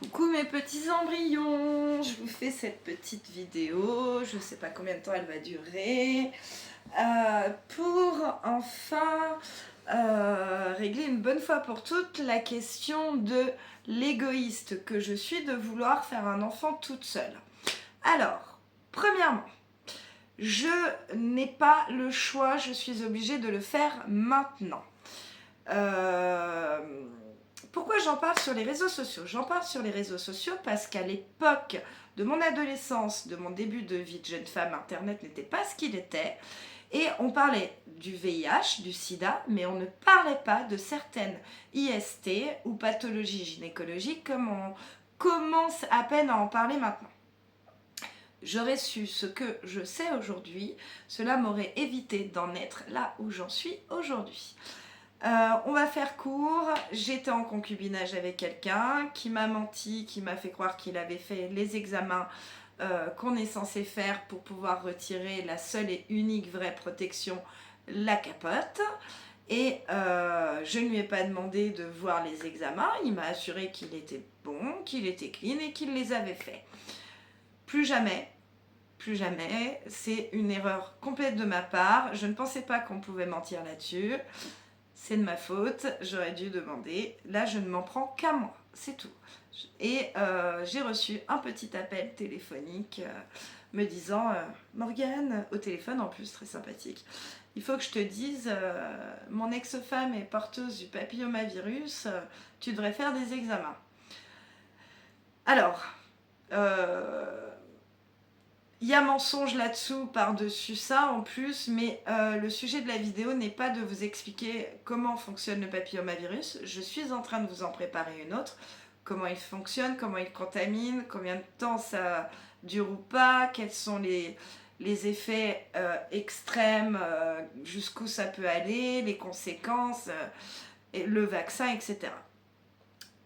Coucou mes petits embryons, je vous fais cette petite vidéo, je ne sais pas combien de temps elle va durer, pour enfin régler une bonne fois pour toutes la question de l'égoïste que je suis de vouloir faire un enfant toute seule. Alors, premièrement, je n'ai pas le choix, je suis obligée de le faire maintenant. Pourquoi j'en parle sur les réseaux sociaux? J'en parle sur les réseaux sociaux parce qu'à l'époque de mon adolescence, de mon début de vie de jeune femme, Internet n'était pas ce qu'il était. Et on parlait du VIH, du sida, mais on ne parlait pas de certaines IST ou pathologies gynécologiques comme on commence à peine à en parler maintenant. J'aurais su ce que je sais aujourd'hui, cela m'aurait évité d'en être là où j'en suis aujourd'hui. On va faire court, j'étais en concubinage avec quelqu'un qui m'a menti, qui m'a fait croire qu'il avait fait les examens qu'on est censé faire pour pouvoir retirer la seule et unique vraie protection, la capote. Et je ne lui ai pas demandé de voir les examens, il m'a assuré qu'il était bon, qu'il était clean et qu'il les avait faits. Plus jamais, c'est une erreur complète de ma part, je ne pensais pas qu'on pouvait mentir là-dessus. C'est de ma faute, j'aurais dû demander. Là, je ne m'en prends qu'à moi, c'est tout. Et j'ai reçu un petit appel téléphonique me disant Morgane, au téléphone en plus, très sympathique, il faut que je te dise, mon ex-femme est porteuse du papillomavirus, tu devrais faire des examens. Alors, il y a mensonge là-dessous, par-dessus ça en plus, mais le sujet de la vidéo n'est pas de vous expliquer comment fonctionne le papillomavirus. Je suis en train de vous en préparer une autre. Comment il fonctionne, comment il contamine, combien de temps ça dure ou pas, quels sont les effets extrêmes, jusqu'où ça peut aller, les conséquences, et le vaccin, etc.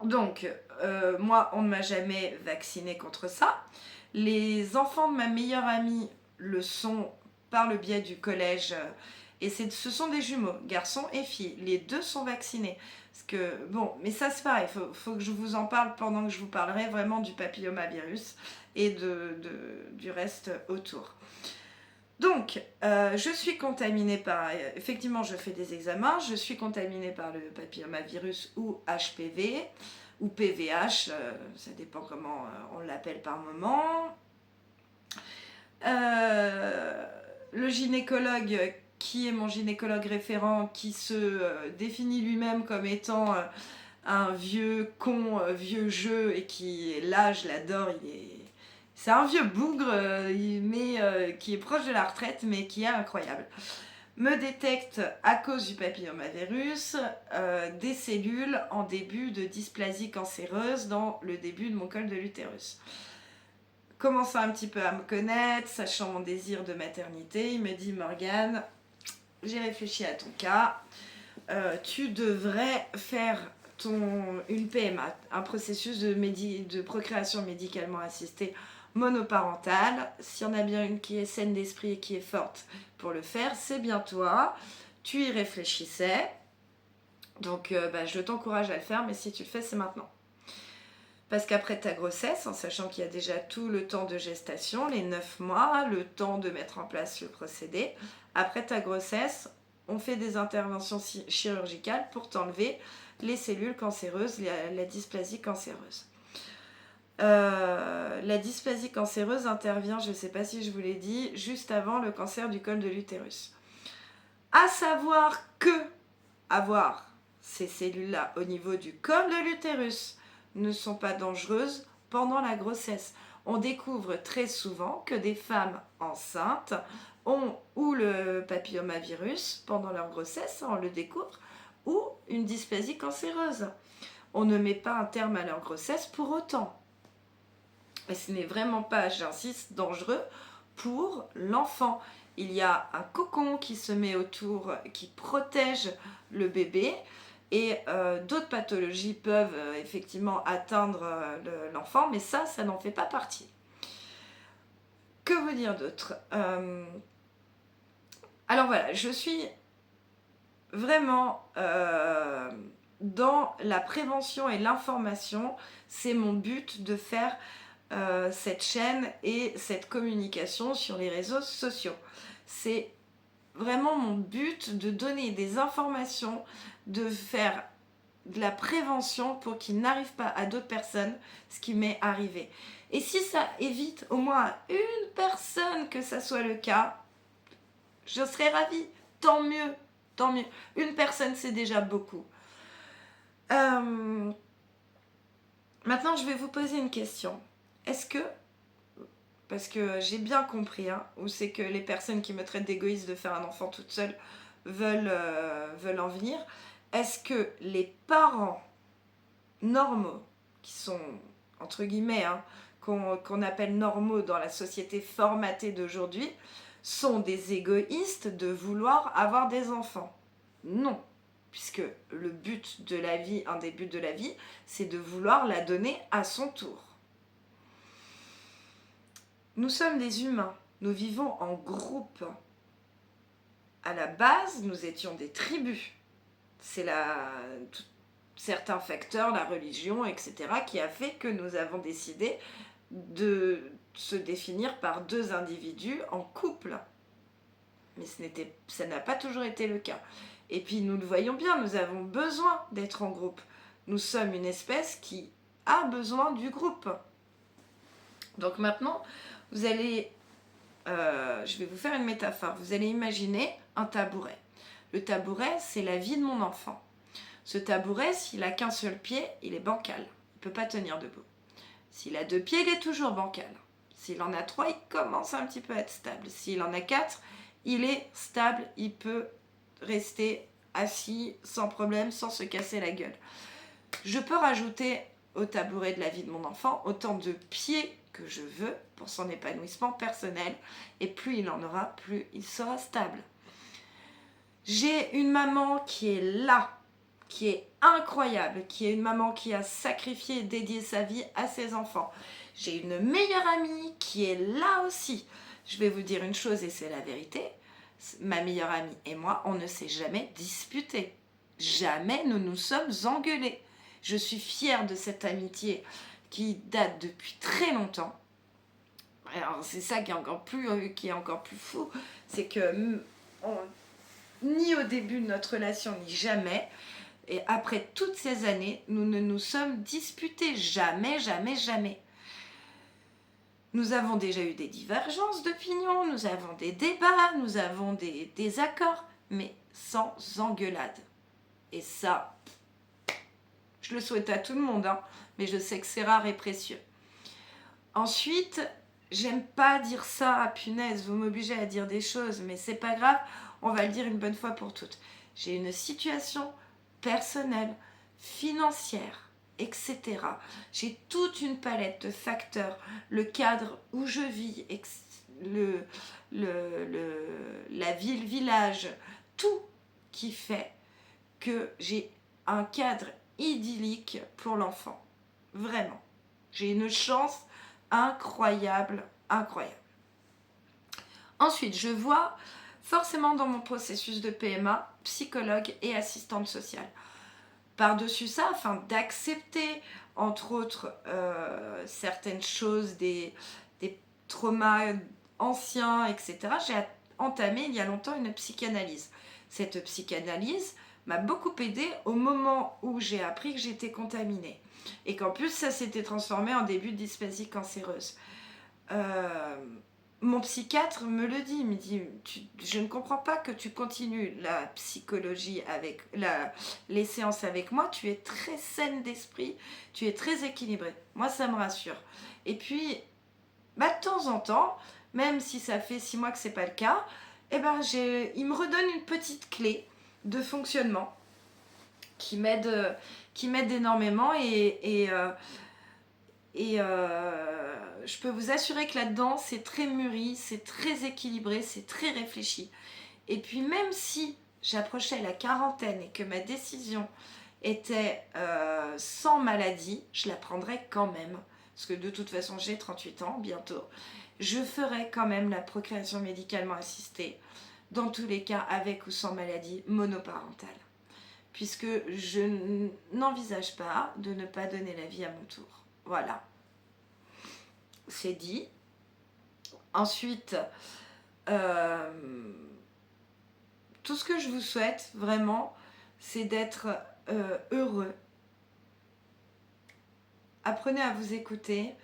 Donc, moi, on ne m'a jamais vacciné contre ça. Les enfants de ma meilleure amie le sont par le biais du collège. Et ce sont des jumeaux, garçons et filles. Les deux sont vaccinés. Parce que, bon, mais ça c'est pareil, faut que je vous en parle pendant que je vous parlerai vraiment du papillomavirus et du reste autour. Donc, je suis contaminée par... Effectivement, je fais des examens. Je suis contaminée par le papillomavirus ou HPV ou PVH. Ça dépend comment on l'appelle par moment. Le gynécologue, qui est mon gynécologue référent, qui se définit lui-même comme étant un vieux con, vieux jeu, et qui, là, je l'adore, c'est un vieux bougre, qui est proche de la retraite, mais qui est incroyable. Me détecte, à cause du papillomavirus, des cellules en début de dysplasie cancéreuse dans le début de mon col de l'utérus. Commençant un petit peu à me connaître, sachant mon désir de maternité, il me dit « Morgane, j'ai réfléchi à ton cas, tu devrais faire une PMA, un processus de procréation médicalement assistée monoparentale. S'il y en a bien une qui est saine d'esprit et qui est forte pour le faire, c'est bien toi. Tu y réfléchissais, donc je t'encourage à le faire, mais si tu le fais, c'est maintenant. » Parce qu'après ta grossesse, en sachant qu'il y a déjà tout le temps de gestation, les 9 mois, le temps de mettre en place le procédé, après ta grossesse, on fait des interventions chirurgicales pour t'enlever les cellules cancéreuses, la dysplasie cancéreuse. La dysplasie cancéreuse intervient, je ne sais pas si je vous l'ai dit, juste avant le cancer du col de l'utérus. À savoir que avoir ces cellules-là au niveau du col de l'utérus ne sont pas dangereuses pendant la grossesse. On découvre très souvent que des femmes enceintes ont ou le papillomavirus pendant leur grossesse, on le découvre, ou une dysplasie cancéreuse. On ne met pas un terme à leur grossesse pour autant. Et ce n'est vraiment pas, j'insiste, dangereux pour l'enfant. Il y a un cocon qui se met autour, qui protège le bébé, et d'autres pathologies peuvent effectivement atteindre l'enfant, mais ça n'en fait pas partie. Que vous dire d'autre? Alors voilà, je suis vraiment dans la prévention et l'information, c'est mon but de faire cette chaîne et cette communication sur les réseaux sociaux. C'est vraiment mon but de donner des informations, de faire de la prévention pour qu'il n'arrive pas à d'autres personnes ce qui m'est arrivé. Et si ça évite au moins à une personne que ça soit le cas, je serais ravie. Tant mieux, tant mieux. Une personne, c'est déjà beaucoup. Maintenant, je vais vous poser une question. Est-ce que, parce que j'ai bien compris, où c'est que les personnes qui me traitent d'égoïste de faire un enfant toute seule veulent en venir, est-ce que les parents normaux, qui sont, entre guillemets, qu'on appelle normaux dans la société formatée d'aujourd'hui, sont des égoïstes de vouloir avoir des enfants? Non, puisque le but de la vie, un des buts de la vie, c'est de vouloir la donner à son tour. Nous sommes des humains, nous vivons en groupe. À la base, nous étions des tribus. C'est certains facteurs, la religion, etc., qui a fait que nous avons décidé de se définir par deux individus en couple. Mais ça n'a pas toujours été le cas. Et puis nous le voyons bien, nous avons besoin d'être en groupe. Nous sommes une espèce qui a besoin du groupe. Donc maintenant, je vais vous faire une métaphore. Vous allez imaginer un tabouret. Le tabouret, c'est la vie de mon enfant. Ce tabouret, s'il a qu'un seul pied, il est bancal. Il ne peut pas tenir debout. S'il a 2 pieds, il est toujours bancal. S'il en a 3, il commence un petit peu à être stable. S'il en a 4, il est stable. Il peut rester assis sans problème, sans se casser la gueule. Je peux rajouter au tabouret de la vie de mon enfant autant de pieds que je veux pour son épanouissement personnel. Et plus il en aura, plus il sera stable. J'ai une maman qui est là, qui est incroyable, qui est une maman qui a sacrifié et dédié sa vie à ses enfants. J'ai une meilleure amie qui est là aussi. Je vais vous dire une chose et c'est la vérité. Ma meilleure amie et moi, on ne s'est jamais disputé. Jamais nous nous sommes engueulés. Je suis fière de cette amitié qui date depuis très longtemps. Alors c'est ça qui est encore plus fou, c'est que ni au début de notre relation, ni jamais, et après toutes ces années, nous ne nous sommes disputés. Jamais, jamais, jamais. Nous avons déjà eu des divergences d'opinion, nous avons des débats, nous avons des désaccords, mais sans engueulade. Et ça, je le souhaite à tout le monde, mais je sais que c'est rare et précieux. Ensuite, j'aime pas dire ça, punaise, vous m'obligez à dire des choses, mais c'est pas grave, on va le dire une bonne fois pour toutes. J'ai une situation personnelle, financière, etc. J'ai toute une palette de facteurs, le cadre où je vis, la ville, village, tout qui fait que j'ai un cadre idyllique pour l'enfant. Vraiment. J'ai une chance incroyable, incroyable. Ensuite, je vois forcément dans mon processus de PMA, psychologue et assistante sociale. Par-dessus ça, afin d'accepter, entre autres, certaines choses, des traumas anciens, etc., j'ai entamé il y a longtemps une psychanalyse. Cette psychanalyse m'a beaucoup aidée au moment où j'ai appris que j'étais contaminée. Et qu'en plus, ça s'était transformé en début de dysplasie cancéreuse. Mon psychiatre me le dit, il me dit je ne comprends pas que tu continues la psychologie avec les séances avec moi, tu es très saine d'esprit, tu es très équilibrée. Moi, ça me rassure. Et puis, de temps en temps, même si ça fait 6 mois que c'est pas le cas, il me redonne une petite clé de fonctionnement qui m'aide énormément et je peux vous assurer que là-dedans, c'est très mûri, c'est très équilibré, c'est très réfléchi. Et puis même si j'approchais la quarantaine et que ma décision était sans maladie, je la prendrais quand même. Parce que de toute façon, j'ai 38 ans bientôt. Je ferai quand même la procréation médicalement assistée, dans tous les cas avec ou sans maladie monoparentale. puisque je n'envisage pas de ne pas donner la vie à mon tour. Voilà, c'est dit. Ensuite, tout ce que je vous souhaite vraiment, c'est d'être heureux. Apprenez à vous écouter,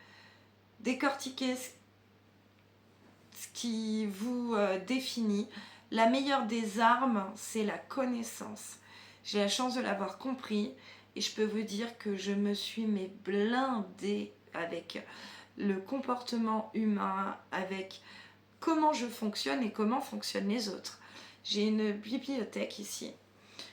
décortiquez ce qui vous définit. La meilleure des armes, c'est la connaissance. J'ai la chance de l'avoir compris et je peux vous dire que je me suis blindée avec le comportement humain, avec comment je fonctionne et comment fonctionnent les autres. J'ai une bibliothèque ici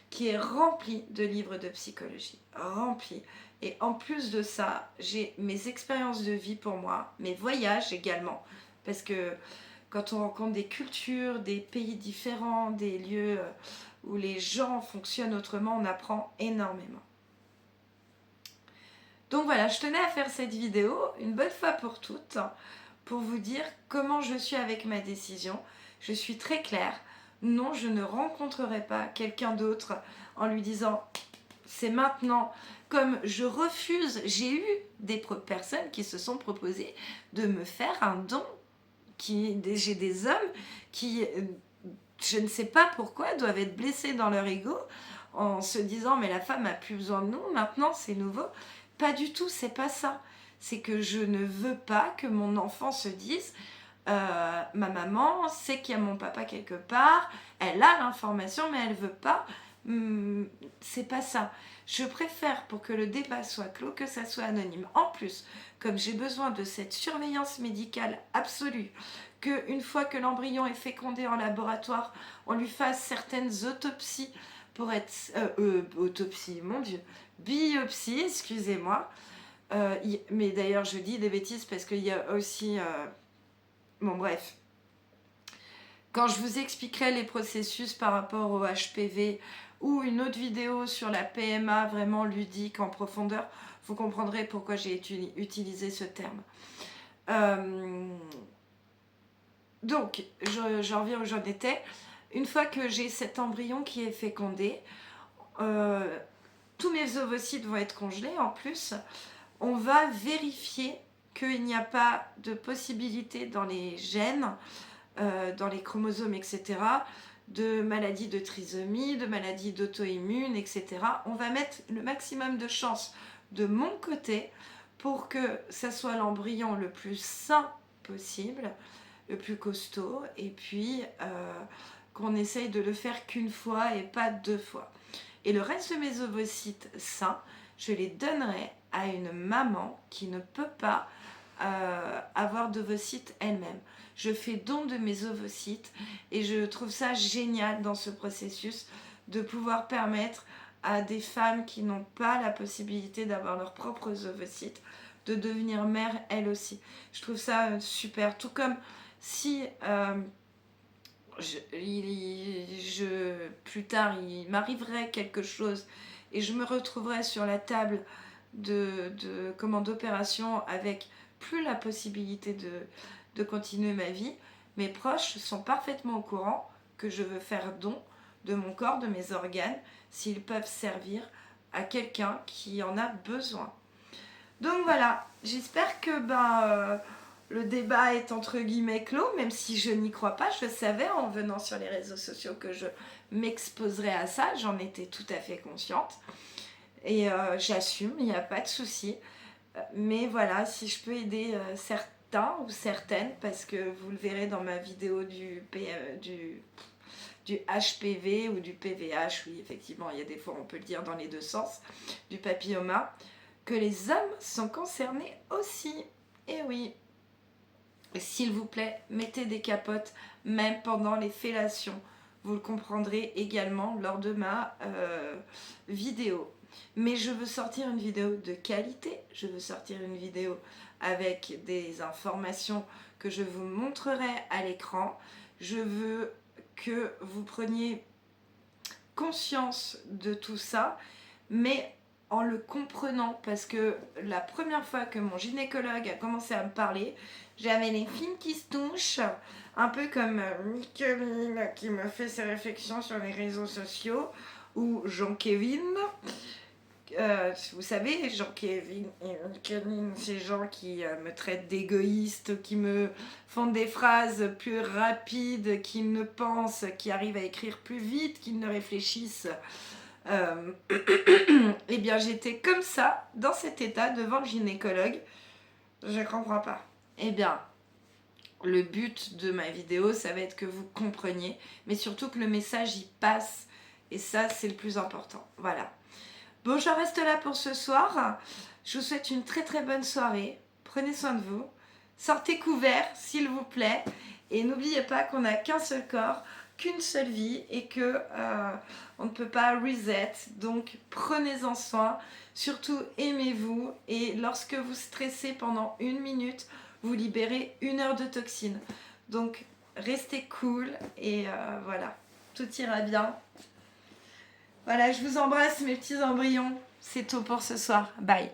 qui est remplie de livres de psychologie, remplie. Et en plus de ça, j'ai mes expériences de vie pour moi, mes voyages également, parce que quand on rencontre des cultures, des pays différents, des lieux où les gens fonctionnent autrement, on apprend énormément. Donc voilà, je tenais à faire cette vidéo une bonne fois pour toutes, pour vous dire comment je suis avec ma décision. Je suis très claire. Non, je ne rencontrerai pas quelqu'un d'autre en lui disant c'est maintenant. Comme je refuse, j'ai eu des personnes qui se sont proposées de me faire un don. J'ai des hommes qui, je ne sais pas pourquoi, doivent être blessés dans leur ego en se disant mais la femme a plus besoin de nous, maintenant c'est nouveau. Pas du tout, c'est pas ça. C'est que je ne veux pas que mon enfant se dise ma maman sait qu'il y a mon papa quelque part, elle a l'information mais elle veut pas. C'est pas ça. Je préfère, pour que le débat soit clos, que ça soit anonyme. En plus, comme j'ai besoin de cette surveillance médicale absolue, qu'une fois que l'embryon est fécondé en laboratoire, on lui fasse certaines autopsies pour être... autopsie, mon Dieu, biopsie, excusez-moi. Mais d'ailleurs, je dis des bêtises parce qu'il y a aussi... bon, bref. Quand je vous expliquerai les processus par rapport au HPV ou une autre vidéo sur la PMA vraiment ludique en profondeur, vous comprendrez pourquoi j'ai utilisé ce terme. Donc, j'en reviens où j'en étais. Une fois que j'ai cet embryon qui est fécondé, tous mes ovocytes vont être congelés. En plus, on va vérifier qu'il n'y a pas de possibilité dans les gènes, dans les chromosomes, etc., de maladies de trisomie, de maladies d'auto-immune, etc. On va mettre le maximum de chances de mon côté pour que ça soit l'embryon le plus sain possible, le plus costaud, et puis qu'on essaye de le faire qu'une fois et pas 2 fois. Et le reste de mes ovocytes sains, je les donnerai à une maman qui ne peut pas avoir d'ovocytes elle-même. Je fais don de mes ovocytes et je trouve ça génial dans ce processus de pouvoir permettre à des femmes qui n'ont pas la possibilité d'avoir leurs propres ovocytes de devenir mères elles aussi. Je trouve ça super, tout comme si plus tard il m'arriverait quelque chose et je me retrouverais sur la table d'opération avec plus la possibilité de continuer ma vie, mes proches sont parfaitement au courant que je veux faire don de mon corps, de mes organes, s'ils peuvent servir à quelqu'un qui en a besoin. Donc voilà, j'espère que le débat est entre guillemets clos, même si je n'y crois pas. Je savais en venant sur les réseaux sociaux que je m'exposerais à ça, j'en étais tout à fait consciente. Et j'assume, il n'y a pas de souci. Mais voilà, si je peux aider certains ou certaines, parce que vous le verrez dans ma vidéo du HPV ou du PVH, oui, effectivement, il y a des fois on peut le dire dans les deux sens, du papilloma, que les hommes sont concernés aussi. Et oui, s'il vous plaît, mettez des capotes, même pendant les fellations. Vous le comprendrez également lors de ma vidéo. Mais je veux sortir une vidéo de qualité, je veux sortir une vidéo avec des informations que je vous montrerai à l'écran. Je veux que vous preniez conscience de tout ça, mais en le comprenant, parce que la première fois que mon gynécologue a commencé à me parler, j'avais les films qui se touchent, un peu comme Micheline qui me fait ses réflexions sur les réseaux sociaux, ou Jean-Kévin. Vous savez, Jean-Kévin et Kevin, ces gens qui me traitent d'égoïste, qui me font des phrases plus rapides qu'ils ne pensent, qui arrivent à écrire plus vite qu'ils ne réfléchissent. Eh bien, j'étais comme ça, dans cet état, devant le gynécologue. Je comprends pas. Eh bien, le but de ma vidéo, ça va être que vous compreniez, mais surtout que le message y passe. Et ça, c'est le plus important. Voilà. Bon, je reste là pour ce soir. Je vous souhaite une très très bonne soirée. Prenez soin de vous. Sortez couverts, s'il vous plaît. Et n'oubliez pas qu'on n'a qu'un seul corps, qu'une seule vie et que on ne peut pas reset. Donc, prenez-en soin. Surtout, aimez-vous. Et lorsque vous stressez pendant 1 minute, vous libérez 1 heure de toxines. Donc, restez cool et voilà, tout ira bien. Voilà, je vous embrasse mes petits embryons. C'est tout pour ce soir. Bye.